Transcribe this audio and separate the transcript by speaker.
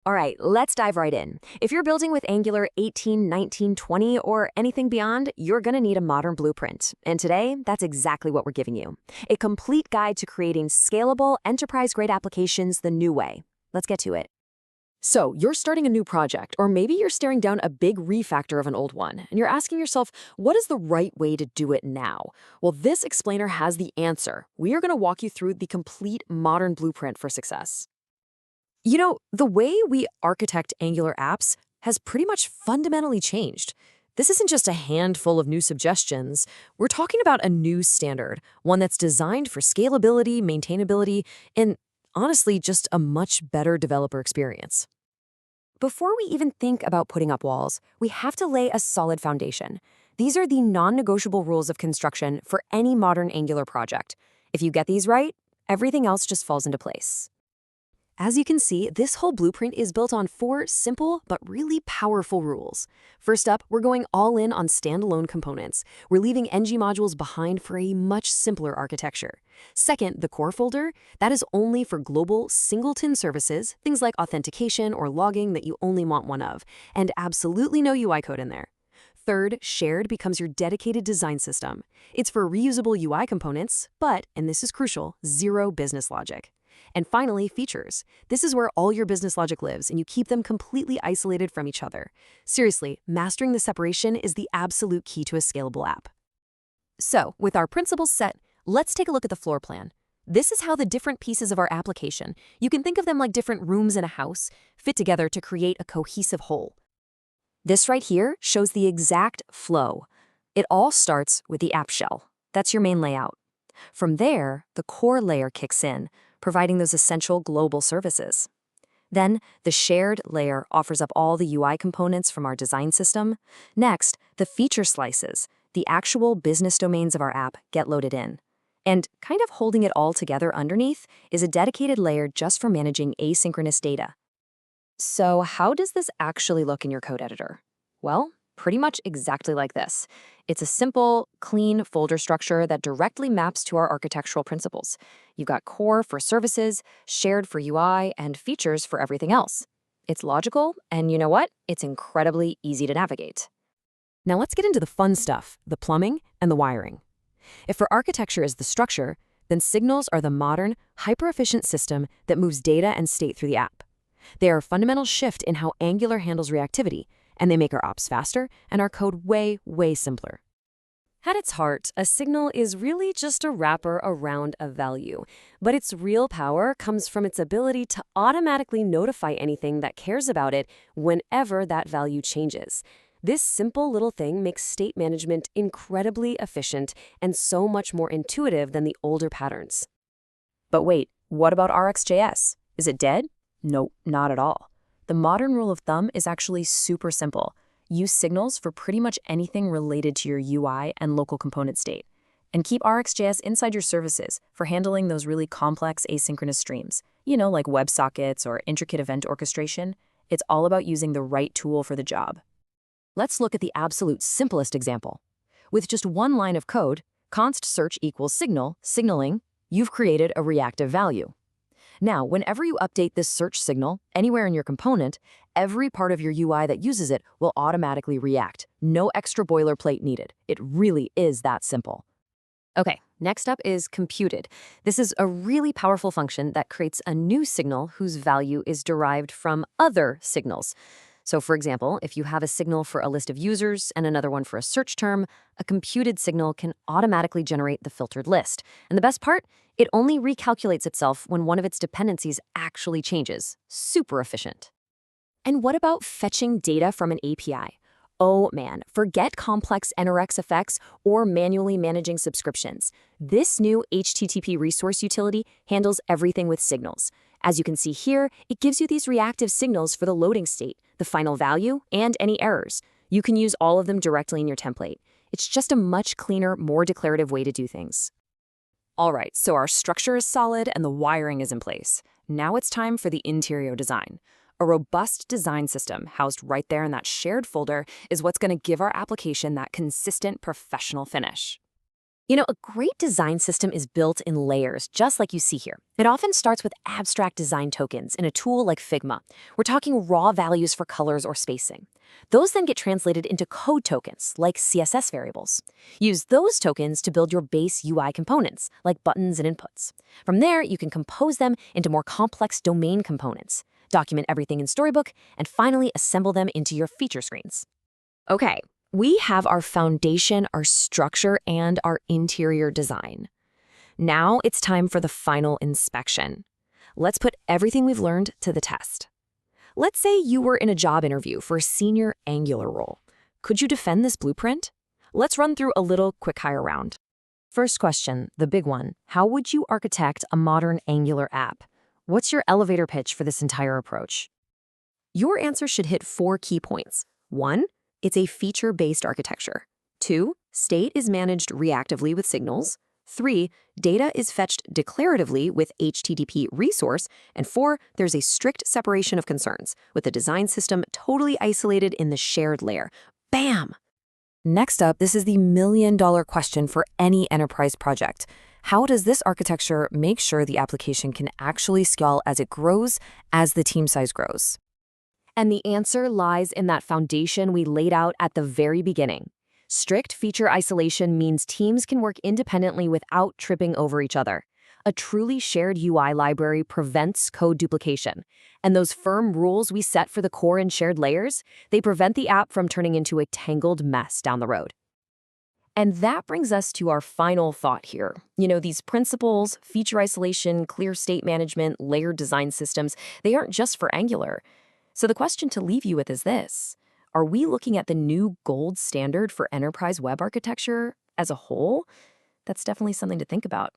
Speaker 1: All right, let's dive right in. If you're building with Angular 18, 19, 20, or anything beyond, you're going to need a modern blueprint. And today, that's exactly what we're giving you. A complete guide to creating scalable, enterprise-grade applications the new way. Let's get to it. So, you're starting a new project, or maybe you're staring down a big refactor of an old one, and you're asking yourself, what is the right way to do it now? Well, this explainer has the answer. We are going to walk you through the complete modern blueprint for success. You know, the way we architect Angular apps has pretty much fundamentally changed. This isn't just a handful of new suggestions. We're talking about a new standard, one that's designed for scalability, maintainability, and honestly, just a much better developer experience. Before we even think about putting up walls, we have to lay a solid foundation. These are the non-negotiable rules of construction for any modern Angular project. If you get these right, everything else just falls into place. As you can see, this whole blueprint is built on 4 simple but really powerful rules. First up, we're going all in on standalone components. We're leaving ng modules behind for a much simpler architecture. Second, the core folder, that is only for global singleton services, things like authentication or logging that you only want one of, and absolutely no UI code in there. Third, shared becomes your dedicated design system. It's for reusable UI components, but, and this is crucial, zero business logic. And finally, features. This is where all your business logic lives, and you keep them completely isolated from each other. Seriously, mastering the separation is the absolute key to a scalable app. So, with our principles set, let's take a look at the floor plan. This is how the different pieces of our application, you can think of them like different rooms in a house, fit together to create a cohesive whole. This right here shows the exact flow. It all starts with the app shell. That's your main layout. From there, the core layer kicks in, providing those essential global services. Then, the shared layer offers up all the UI components from our design system. Next, the feature slices, the actual business domains of our app, get loaded in. And kind of holding it all together underneath is a dedicated layer just for managing asynchronous data. So how does this actually look in your code editor? Well, pretty much exactly like this. It's a simple, clean folder structure that directly maps to our architectural principles. You've got core for services, shared for UI, and features for everything else. It's logical, and you know what? It's incredibly easy to navigate. Now let's get into the fun stuff, the plumbing and the wiring. If for architecture is the structure, then signals are the modern, hyper-efficient system that moves data and state through the app. They are a fundamental shift in how Angular handles reactivity, and they make our ops faster and our code way, way simpler. At its heart, a signal is really just a wrapper around a value, but its real power comes from its ability to automatically notify anything that cares about it whenever that value changes. This simple little thing makes state management incredibly efficient and so much more intuitive than the older patterns. But wait, what about RxJS? Is it dead? Nope, not at all. The modern rule of thumb is actually super simple. Use signals for pretty much anything related to your UI and local component state. And keep RxJS inside your services for handling those really complex asynchronous streams. You know, like WebSockets or intricate event orchestration. It's all about using the right tool for the job. Let's look at the absolute simplest example. With just one line of code, const search equals signal, signaling, you've created a reactive value. Now, whenever you update this search signal anywhere in your component, every part of your UI that uses it will automatically react. No extra boilerplate needed. It really is that simple. Okay, next up is computed. This is a really powerful function that creates a new signal whose value is derived from other signals. So for example, if you have a signal for a list of users and another one for a search term, a computed signal can automatically generate the filtered list. And the best part? It only recalculates itself when one of its dependencies actually changes. Super efficient. And what about fetching data from an API? Oh man, forget complex NRX effects or manually managing subscriptions. This new HTTP resource utility handles everything with signals. As you can see here, it gives you these reactive signals for the loading state, the final value, and any errors. You can use all of them directly in your template. It's just a much cleaner, more declarative way to do things. All right, so our structure is solid and the wiring is in place. Now it's time for the interior design. A robust design system housed right there in that shared folder is what's going to give our application that consistent professional finish. A great design system is built in layers, just like you see here. It often starts with abstract design tokens in a tool like Figma. We're talking raw values for colors or spacing. Those then get translated into code tokens, like CSS variables. Use those tokens to build your base UI components, like buttons and inputs. From there, you can compose them into more complex domain components, document everything in Storybook, and finally assemble them into your feature screens. Okay. We have our foundation, our structure, and our interior design. Now it's time for the final inspection. Let's put everything we've learned to the test. Let's say you were in a job interview for a senior Angular role. Could you defend this blueprint? Let's run through a little quick hire round. First question, the big one. How would you architect a modern Angular app? What's your elevator pitch for this entire approach? Your answer should hit 4 key points. 1, it's a feature-based architecture. 2, state is managed reactively with signals. 3, data is fetched declaratively with HTTP resource. And 4, there's a strict separation of concerns, with the design system totally isolated in the shared layer. Bam! Next up, this is the million-dollar question for any enterprise project. How does this architecture make sure the application can actually scale as it grows, as the team size grows? And the answer lies in that foundation we laid out at the very beginning. Strict feature isolation means teams can work independently without tripping over each other. A truly shared UI library prevents code duplication. And those firm rules we set for the core and shared layers, they prevent the app from turning into a tangled mess down the road. And that brings us to our final thought here. These principles, feature isolation, clear state management, layered design systems, they aren't just for Angular. So the question to leave you with is this. Are we looking at the new gold standard for enterprise web architecture as a whole? That's definitely something to think about.